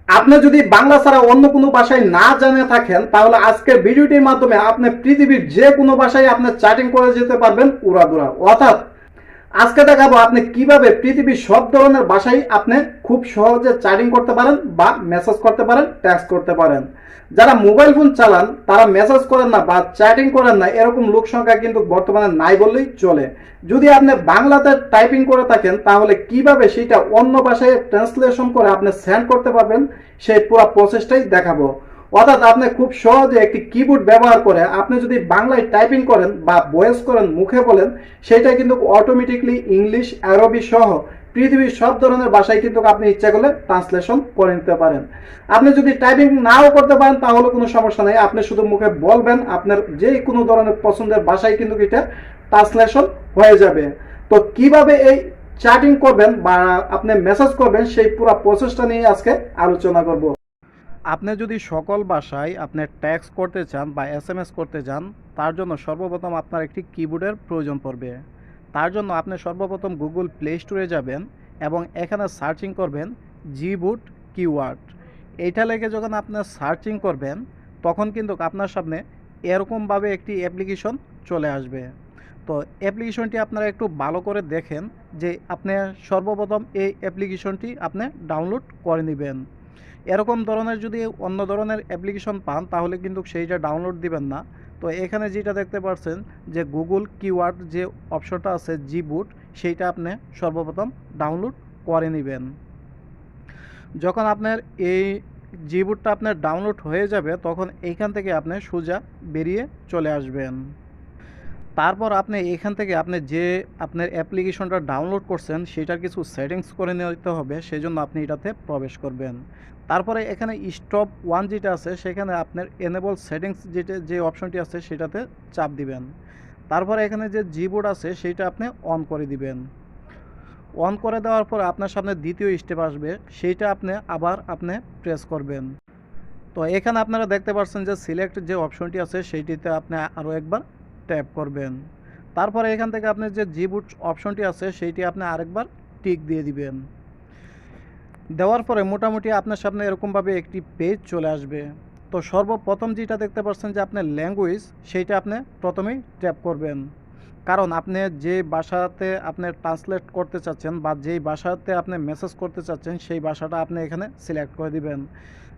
আপনি যদি বাংলা ছাড়া অন্য কোনো ভাষায় না জেনে থাকেন তাহলে আজকের ভিডিওটির মাধ্যমে আপনি পৃথিবীর যে কোনো ভাষায় আপনি চ্যাটিং করে যেতে পারবেন উড়াদুরা। অর্থাৎ আজকে দেখাবো আপনি কিভাবে পৃথিবীর সব ধরনের ভাষায় আপনি খুব সহজে চ্যাটিং করতে পারেন বা মেসেজ করতে পারেন, টেক্সট করতে পারেন। যারা মোবাইল ফোন চালান তারা মেসেজ করেন না বা চ্যাটিং করেন না এরকম লোক সংখ্যা কিন্তু বর্তমানে নাই বললেই চলে। যদি আপনি বাংলাতে টাইপিং করে থাকেন তাহলে কিভাবে সেটা অন্য ভাষায় ট্রান্সলেশন করে আপনি সেন্ড করতে পারবেন সেই পুরো প্রসেসটাই দেখাবো। অর্থাৎ আপনি খুব সহজে একটি কিবোর্ড ব্যবহার করে আপনি যদি বাংলায় টাইপিং করেন বা ভয়েস করেন, মুখে বলেন, সেটা কিন্তু অটোমেটিকলি ইংলিশ, আরবি সহ পৃথিবীর সব ধরনের ভাষায় কিন্তু আপনি ইচ্ছা করলে ট্রান্সলেশন করে নিতে পারেন। আপনি যদি টাইপিং নাও করতে পারেন তাহলে কোনো সমস্যা নেই, আপনি শুধু মুখে বলবেন, আপনার যে কোনো ধরনের পছন্দের ভাষায় কিন্তু এটা ট্রান্সলেশন হয়ে যাবে। তো কিভাবে এই চ্যাটিং করবেন বা আপনি মেসেজ করবেন সেই পুরো প্রসেসটা নিয়ে আজকে আলোচনা করব। আপনি যদি সকল ভাষায় আপনি টেক্সট করতে চান বা এসএমএস করতে চান তার জন্য সর্বপ্রথম আপনার একটি কিবোর্ডের প্রয়োজন পড়বে। তার জন্য আপনি সর্বপ্রথম গুগল প্লে স্টোরে যাবেন এবং এখানে সার্চিং করবেন জিবোর্ড কিওয়ার্ড। এইটা লেগে যখন আপনি সার্চিং করবেন তখন কিন্তু আপনার সামনে এরকমভাবে একটি অ্যাপ্লিকেশন চলে আসবে। তো অ্যাপ্লিকেশনটি আপনারা একটু ভালো করে দেখেন যে আপনি সর্বপ্রথম এই অ্যাপ্লিকেশনটি আপনি ডাউনলোড করে নেবেন। এরকম ধরনের যদি অন্য ধরনের অ্যাপ্লিকেশন পান তাহলে কিন্তু সেইটা ডাউনলোড দিবেন না। তো এখানে যেটা দেখতে পাচ্ছেন যে গুগল কিওয়ার্ড যে অপশনটা আছে জিবোর্ড, সেইটা আপনি সর্বপ্রথম ডাউনলোড করে নেবেন। যখন আপনার এই জিবোর্ডটা আপনার ডাউনলোড হয়ে যাবে তখন এইখান থেকে আপনি সোজা বেরিয়ে চলে আসবেন। তারপর আপনি এখান থেকে আপনি যে আপনার অ্যাপ্লিকেশনটা ডাউনলোড করছেন সেটার কিছু সেটিংস করে নিতে হবে, সেজন্য আপনি এটাতে প্রবেশ করবেন। তারপরে এখানে স্টপ ওয়ান যেটা আছে সেখানে আপনার এনেবল সেটিংস যেটা যে অপশনটি আছে সেটাতে চাপ দিবেন। তারপরে এখানে যে জিবোর্ড আছে সেইটা আপনি অন করে দিবেন। অন করে দেওয়ার পর আপনার সামনে দ্বিতীয় স্টেপ আসবে, সেইটা আপনি প্রেস করবেন। তো এখানে আপনারা দেখতে পাচ্ছেন যে সিলেক্ট যে অপশনটি আছে সেইটিতে আপনি আরও একবার ট্যাপ করবেন। তারপরে এখান থেকে আপনি যে জিবোর্ড অপশনটি আছে সেইটি আপনি আরেকবার টিক দিয়ে দিবেন। দেওয়ার পরে মোটামুটি আপনার সামনে এরকমভাবে একটি পেজ চলে আসবে। তো সর্বপ্রথম যেটা দেখতে পাচ্ছেন যে আপনার ল্যাঙ্গুয়েজ, সেইটা আপনি প্রথমেই ট্যাপ করবেন। কারণ আপনি যে ভাষাতে আপনি ট্রান্সলেট করতে চাচ্ছেন বা যেই ভাষাতে আপনি মেসেজ করতে চাচ্ছেন সেই ভাষাটা আপনি এখানে সিলেক্ট করে দিবেন।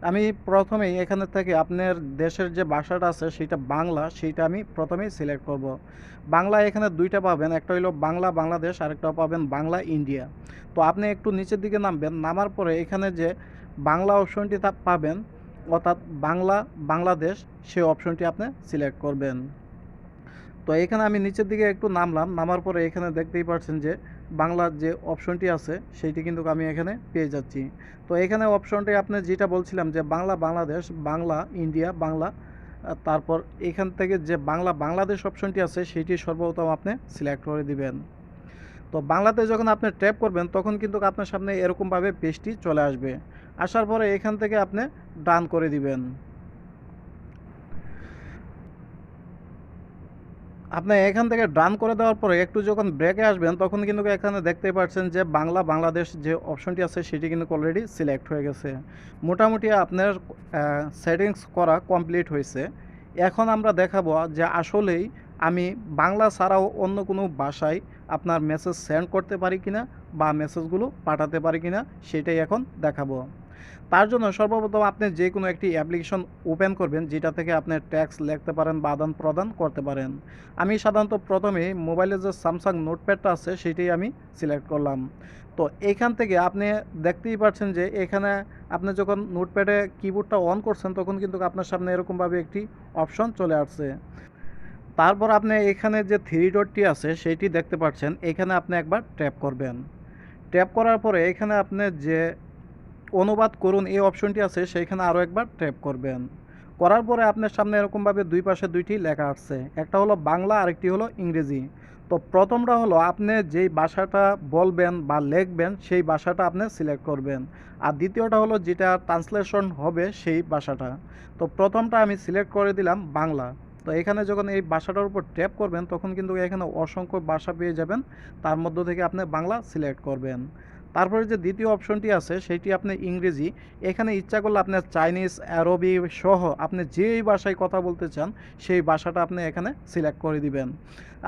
আমি প্রথমেই এখানে থেকে আপনার দেশের যে ভাষাটা আছে সেটা বাংলা, সেইটা আমি প্রথমেই সিলেক্ট করব। বাংলা এখানে দুইটা পাবেন, একটা হলো বাংলা বাংলাদেশ, আরেকটা পাবেন বাংলা ইন্ডিয়া। তো আপনি একটু নিচের দিকে নামবেন, নামার পরে এখানে যে বাংলা অপশনটি পাবেন, অর্থাৎ বাংলা বাংলাদেশ, সেই অপশনটি আপনি সিলেক্ট করবেন। তো এখানে আমি নিচের দিকে একটু নামলাম, নামার পরে এখানে দেখতেই পাচ্ছেন যে বাংলার যে অপশনটি আছে সেইটি কিন্তু আমি এখানে পেয়ে যাচ্ছি। তো এখানে অপশনটি আপনি যেটা বলছিলাম যে বাংলা বাংলাদেশ, বাংলা ইন্ডিয়া, বাংলা, তারপর এখান থেকে যে বাংলা বাংলাদেশ অপশনটি আছে সেইটি সর্বপ্রথম আপনি সিলেক্ট করে দিবেন। তো বাংলাতে যখন আপনি ট্যাপ করবেন তখন কিন্তু আপনার সামনে এরকমভাবে পেজটি চলে আসবে। আসার পরে এখান থেকে আপনি ডান করে দিবেন। আপনি এখান থেকে ডান করে দেওয়ার পরে একটু যখন ব্রেকে আসবেন তখন কিন্তু এখানে দেখতে পাচ্ছেন যে বাংলা বাংলাদেশ যে অপশনটি আছে সেটি কিন্তু অলরেডি সিলেক্ট হয়ে গেছে। মোটামুটি আপনার সেটিংস করা কমপ্লিট হয়েছে। এখন আমরা দেখাবো যে আসলেই আমি বাংলা ছাড়াও অন্য কোনো ভাষায় আপনার মেসেজ সেন্ড করতে পারি কিনা বা মেসেজগুলো পাঠাতে পারি কিনা সেটাই এখন দেখাবো। তার জন্য সর্বপ্রথম আপনি যে কোনো একটি অ্যাপ্লিকেশন ওপেন করবেন যেটা থেকে আপনি টেক্সট লিখতে পারেন বা আদান প্রদান করতে পারেন। আমি সাধারণত প্রথমে মোবাইলে যে স্যামসাং নোটপ্যাডটা আছে সেটাই আমি সিলেক্ট করলাম। তো এইখান থেকে আপনি দেখতেই পাচ্ছেন যে এখানে আপনি যখন নোটপ্যাডে কিবোর্ডটা অন করছেন তখন কিন্তু আপনার সামনে এরকমভাবে একটি অপশন চলে আসছে। তারপর আপনি এখানে যে থ্রি ডটটি আছে সেইটি দেখতে পাচ্ছেন, এখানে আপনি একবার ট্যাপ করবেন। ট্যাপ করার পরে এখানে আপনি যে অনুবাদ করুন এই অপশনটি আছে সেইখানে আরও একবার ট্যাপ করবেন। করার পরে আপনার সামনে এরকমভাবে দুই পাশে দুইটি লেখা আসছে, একটা হলো বাংলা আরেকটি হলো ইংরেজি। তো প্রথমটা হলো আপনি যেই ভাষাটা বলবেন বা লিখবেন সেই ভাষাটা আপনি সিলেক্ট করবেন, আর দ্বিতীয়টা হলো যেটা ট্রান্সলেশন হবে সেই ভাষাটা। তো প্রথমটা আমি সিলেক্ট করে দিলাম বাংলা। তো এখানে যখন এই ভাষাটার উপর ট্যাপ করবেন তখন কিন্তু এখানে অসংখ্য ভাষা পেয়ে যাবেন, তার মধ্য থেকে আপনি বাংলা সিলেক্ট করবেন। তারপরে যে দ্বিতীয় অপশনটি আছে সেটি আপনি ইংরেজি। এখানে ইচ্ছা করলে আপনার চাইনিজ, আরবি সহ আপনি যেই ভাষায় কথা বলতে চান সেই ভাষাটা আপনি এখানে সিলেক্ট করে দিবেন।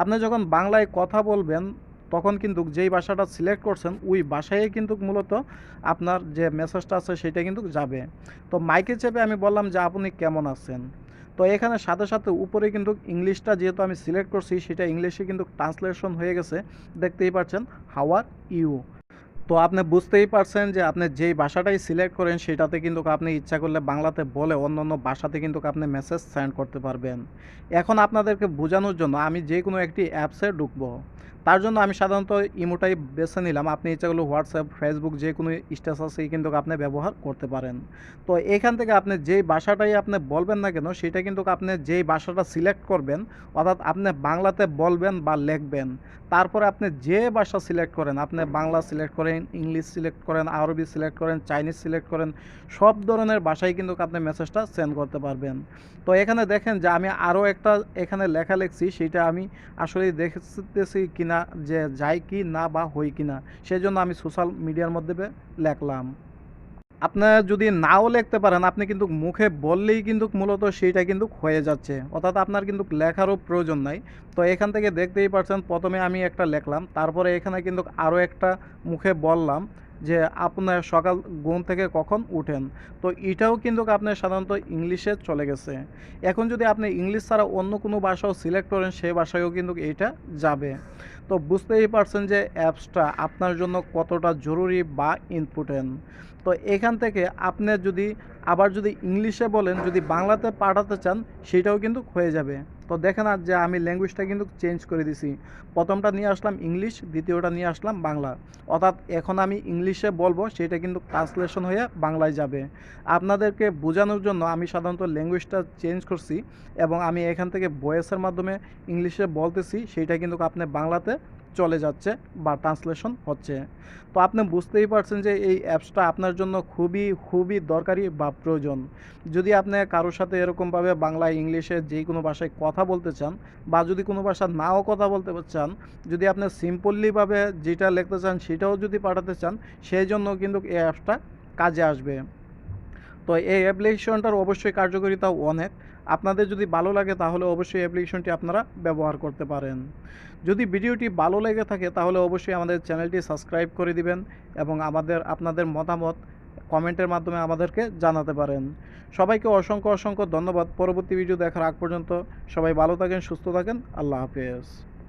আপনি যখন বাংলায় কথা বলবেন তখন কিন্তু যেই ভাষাটা সিলেক্ট করছেন ওই ভাষায় কিন্তু মূলত আপনার যে মেসেজটা আছে সেটা কিন্তু যাবে। তো মাইকে চেপে আমি বললাম যে আপনি কেমন আছেন। তো এখানে সাথে সাথে উপরে কিন্তু ইংলিশটা যেহেতু আমি সিলেক্ট করছি সেটা ইংলিশে কিন্তু ট্রান্সলেশন হয়ে গেছে, দেখতেই পাচ্ছেন হাউ আর ইউ। তো আপনি বুঝতেই পারছেন যে আপনি যেই ভাষাটাই সিলেক্ট করেন সেটাতে কিন্তু আপনি ইচ্ছা করলে বাংলাতে বলে অন্য অন্য ভাষাতে কিন্তু আপনি মেসেজ সেন্ড করতে পারবেন। এখন আপনাদেরকে বোঝানোর জন্য আমি যে কোনো একটি অ্যাপসে ঢুকবো। তার জন্য আমি সাধারণত ইমোটাই বেছে নিলাম। আপনি ইচ্ছা করলে হোয়াটসঅ্যাপ, ফেসবুক যে কোনো স্ট্যাটাসেই কিন্তু আপনি ব্যবহার করতে পারেন। তো এখান থেকে আপনি যেই ভাষাটাই আপনি বলবেন না কেন সেটা কিন্তু আপনি যেই ভাষাটা সিলেক্ট করবেন, অর্থাৎ আপনি বাংলাতে বলবেন বা লিখবেন, তারপরে আপনি যে ভাষা সিলেক্ট করেন, আপনি বাংলা সিলেক্ট করেন, ইংলিশ সিলেক্ট করেন, আরবি সিলেক্ট করেন, চাইনিজ সিলেক্ট করেন, সব ধরনের ভাষায় কিন্তু আপনি মেসেজটা সেন্ড করতে পারবেন। তো এখানে দেখেন যে আমি আরও একটা এখানে লেখা লিখছি, সেটা আমি আসলে দেখতেছি কিনা যে যায় কি না বা হই কিনা, সেই জন্য আমি সোশ্যাল মিডিয়ার মধ্যে লেখলাম। আপনার যদি নাও লিখতে পারেন আপনি কিন্তু মুখে বললেই কিন্তু মূলত সেইটা কিন্তু হয়ে যাচ্ছে, অর্থাৎ আপনার কিন্তু লেখারও প্রয়োজন নাই। তো এখান থেকে দেখতেই পাচ্ছেন প্রথমে আমি একটা লিখলাম, তারপরে এখানে কিন্তু আরও একটা মুখে বললাম যে আপনার সকাল ঘুম থেকে কখন উঠেন। তো এটাও কিন্তু আপনার সাধারণত ইংলিশে চলে গেছে। এখন যদি আপনি ইংলিশ ছাড়া অন্য কোনো ভাষাও সিলেক্ট করেন সেই ভাষায়ও কিন্তু এইটা যাবে। তো বুঝতেই পারছেন যে অ্যাপসটা আপনার জন্য কতটা জরুরি বা ইম্পর্টেন্ট। তো এখান থেকে আপনি যদি আবার যদি ইংলিশে বলেন, যদি বাংলাতে পাঠাতে চান সেটাও কিন্তু হয়ে যাবে। তো দেখেন আর যে আমি ল্যাঙ্গুয়েজটা কিন্তু চেঞ্জ করে দিছি। প্রথমটা নিয়ে আসলাম ইংলিশ, দ্বিতীয়টা নিয়ে আসলাম বাংলা। অর্থাৎ এখন আমি ইংলিশে বলবো সেটা কিন্তু ট্রান্সলেশন হয়ে বাংলায় যাবে। আপনাদেরকে বোঝানোর জন্য আমি সাধারণত ল্যাঙ্গুয়েজটা চেঞ্জ করছি এবং আমি এখান থেকে ভয়েসের মাধ্যমে ইংলিশে বলতেছি, সেইটা কিন্তু আপনি বাংলাতে চলে যাচ্ছে বা ট্রান্সলেশন হচ্ছে। তো আপনি বুঝতেই পারছেন যে এই অ্যাপসটা আপনার জন্য খুবই খুবই দরকারি বা প্রয়োজন। যদি আপনি কারোর সাথে এরকমভাবে বাংলা, ইংলিশে যে কোনো ভাষায় কথা বলতে চান বা যদি কোনো ভাষা নাও কথা বলতে চান, যদি আপনি সিম্পলিভাবে যেটা লিখতে চান সেটাও যদি পাঠাতে চান, সেই জন্য কিন্তু এই অ্যাপসটা কাজে আসবে। তো এই অ্যাপ্লিকেশনটার অবশ্যই কার্যকারিতা অনেক। আপনাদের যদি ভালো লাগে তাহলে অবশ্যই অ্যাপ্লিকেশনটি আপনারা ব্যবহার করতে পারেন। যদি ভিডিওটি ভালো লেগে থাকে তাহলে অবশ্যই আমাদের চ্যানেলটি সাবস্ক্রাইব করে দিবেন এবং আপনাদের মতামত কমেন্টের মাধ্যমে আমাদেরকে জানাতে পারেন। সবাইকে অসংখ্য অসংখ্য ধন্যবাদ। পরবর্তী ভিডিও দেখার আগ পর্যন্ত সবাই ভালো থাকেন, সুস্থ থাকেন। আল্লাহ হাফেজ।